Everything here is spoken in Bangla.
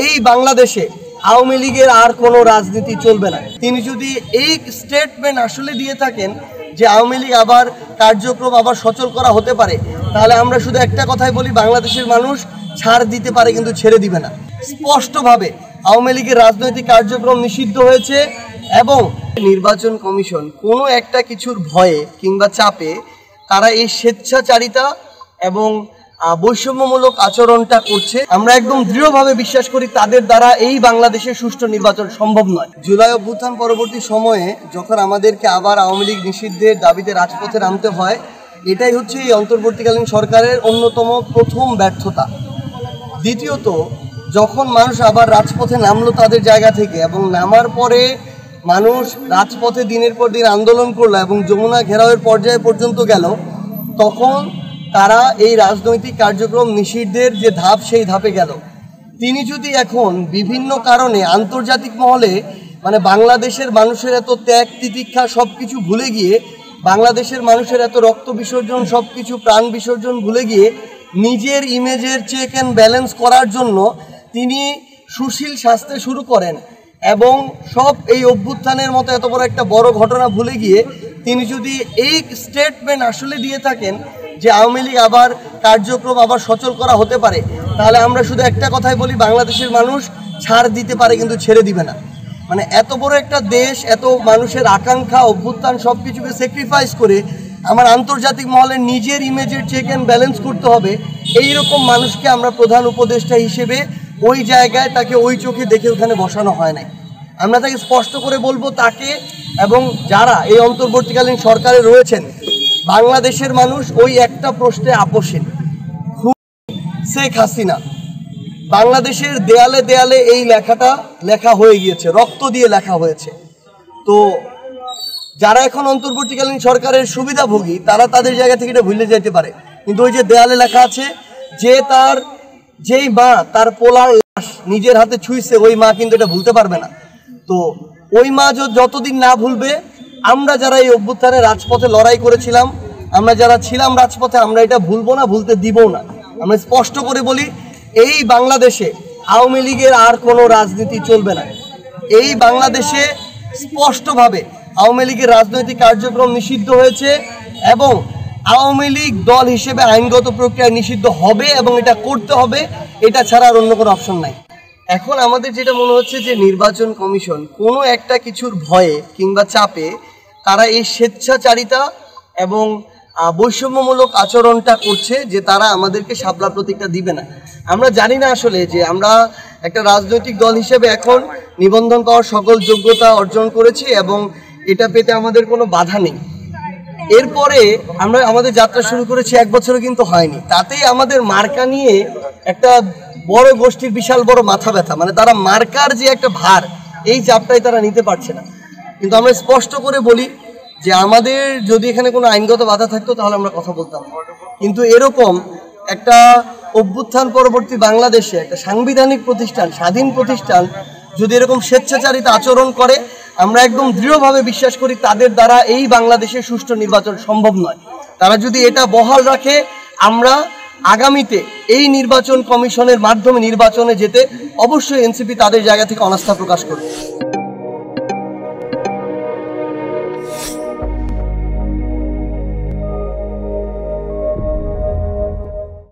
এই বাংলাদেশে আওয়ামী লীগের আর কোনো রাজনীতি চলবে না। তিনি যদি এই স্টেটমেন্ট আসলে দিয়ে থাকেন যে আওয়ামী লীগ আবার কার্যক্রম আবার সচল করা হতে পারে, তাহলে আমরা শুধু একটা কথাই বলি, বাংলাদেশের মানুষ ছাড় দিতে পারে কিন্তু ছেড়ে দিবে না। স্পষ্টভাবে আওয়ামী লীগের রাজনৈতিক কার্যক্রম নিষিদ্ধ হয়েছে এবং নির্বাচন কমিশন কোনো একটা কিছুর ভয়ে কিংবা চাপে তারা এই স্বেচ্ছাচারিতা এবং বৈষম্যমূলক আচরণটা করছে। আমরা একদম দৃঢ়ভাবে বিশ্বাস করি তাদের দ্বারা এই বাংলাদেশে সুষ্ঠু নির্বাচন সম্ভব নয়। জুলাই অভ্যুত্থান পরবর্তী সময়ে যখন আমাদেরকে আবার আওয়ামী লীগ নিষিদ্ধের দাবিতে রাজপথে নামতে হয়, এটাই হচ্ছে এই অন্তর্বর্তীকালীন সরকারের অন্যতম প্রথম ব্যর্থতা। দ্বিতীয়ত, যখন মানুষ আবার রাজপথে নামলো তাদের জায়গা থেকে এবং নামার পরে মানুষ রাজপথে দিনের পর দিন আন্দোলন করলো এবং যমুনা ঘেরাওয়ের পর্যায়ে পর্যন্ত গেল, তখন তারা এই রাজনৈতিক কার্যক্রম নিষিদ্ধের যে ধাপ সেই ধাপে গেল। তিনি যদি এখন বিভিন্ন কারণে আন্তর্জাতিক মহলে বাংলাদেশের মানুষের এত ত্যাগ তিতিক্ষা সব কিছু ভুলে গিয়ে, বাংলাদেশের মানুষের এত রক্ত বিসর্জন সব কিছু প্রাণ বিসর্জন ভুলে গিয়ে নিজের ইমেজের চেক অ্যান্ড ব্যালেন্স করার জন্য তিনি সুশীল শাস্তে শুরু করেন এবং সব এই অভ্যুত্থানের মতো এত বড় একটা বড় ঘটনা ভুলে গিয়ে তিনি যদি এই স্টেটমেন্ট আসলে দিয়ে থাকেন যে আওয়ামী লীগ আবার কার্যক্রম আবার সচল করা হতে পারে, তাহলে আমরা শুধু একটা কথাই বলি, বাংলাদেশের মানুষ ছাড় দিতে পারে কিন্তু ছেড়ে দিবে না। এত বড় একটা দেশ, এত মানুষের আকাঙ্ক্ষা অভ্যুত্থান সব কিছুকে স্যাক্রিফাইস করে আমার আন্তর্জাতিক মহলে নিজের ইমেজের চেক অ্যান্ড ব্যালেন্স করতে হবে, এইরকম মানুষকে আমরা প্রধান উপদেষ্টা হিসেবে ওই জায়গায় তাকে ওই চোখে দেখে ওখানে বসানো হয় নাই। আমরা তাকে স্পষ্ট করে বলবো, তাকে এবং যারা এই অন্তর্বর্তীকালীন সরকারে রয়েছেন, বাংলাদেশের মানুষ ওই একটা প্রশ্নে আপোষহীন, শেখ হাসিনা। বাংলাদেশের দেয়ালে দেয়ালে এই লেখাটা লেখা হয়ে গিয়েছে, রক্ত দিয়ে লেখা হয়েছে। তো যারা এখন অন্তর্বর্তীকালীন সরকারের সুবিধাভোগী তারা তাদের জায়গা থেকে এটা ভুলে যেতে পারে, কিন্তু ওই যে দেয়ালে লেখা আছে যে যেই মা তার পোলার লাশ নিজের হাতে ছুঁইছে, ওই মা কিন্তু এটা ভুলতে পারবে না। তো ওই মা যতদিন না ভুলবে, আমরা যারা এই অভ্যুত্থানে রাজপথে লড়াই করেছিলাম, আমরা যারা ছিলাম রাজপথে, আমরা এটা ভুলবো না, ভুলতে দিবও না। আমরা স্পষ্ট করে বলি, এই বাংলাদেশে আওয়ামী লীগের আর কোনো রাজনীতি চলবে না। এই বাংলাদেশে স্পষ্টভাবে আওয়ামী লীগের রাজনৈতিক কার্যক্রম নিষিদ্ধ হয়েছে এবং আওয়ামী লীগ দল হিসেবে আইনগত প্রক্রিয়ায় নিষিদ্ধ হবে এবং এটা করতে হবে, এটা ছাড়া আর অন্য কোনো অপশন নাই। এখন আমাদের যেটা মনে হচ্ছে যে নির্বাচন কমিশন কোনো একটা কিছুর ভয়ে কিংবা চাপে তারা এই স্বেচ্ছাচারিতা এবং বৈষম্যমূলক আচরণটা করছে, যে তারা আমাদেরকে শাপলা প্রতীকটা দিবে না। আমরা জানি না আসলে যে আমরা একটা রাজনৈতিক দল হিসেবে এখন নিবন্ধন পাওয়ার সকল যোগ্যতা অর্জন করেছি এবং এটা পেতে আমাদের কোনো বাধা নেই। এরপরে আমরা আমাদের যাত্রা শুরু করেছি, 1 বছরও কিন্তু হয়নি, তাতেই আমাদের মার্কা নিয়ে একটা বড় গোষ্ঠীর বিশাল বড় মাথা ব্যথা। তারা মার্কার যে একটা ভার, এই চাপটাই তারা নিতে পারছে না। কিন্তু আমরা স্পষ্ট করে বলি যে আমাদের যদি এখানে কোনো আইনগত বাধা থাকতো তাহলে আমরা কথা বলতাম, কিন্তু এরকম একটা অভ্যুত্থান পরবর্তী বাংলাদেশে একটা সাংবিধানিক প্রতিষ্ঠান, স্বাধীন প্রতিষ্ঠান যদি এরকম স্বেচ্ছাচারিতা আচরণ করে, আমরা একদম দৃঢ়ভাবে বিশ্বাস করি তাদের দ্বারা এই বাংলাদেশে সুষ্ঠু নির্বাচন সম্ভব নয়। তারা যদি এটা বহাল রাখে, আমরা আগামীতে এই নির্বাচন কমিশনের মাধ্যমে নির্বাচনে যেতে অবশ্যই এনসিপি তাদের জায়গা থেকে অনাস্থা প্রকাশ করবে।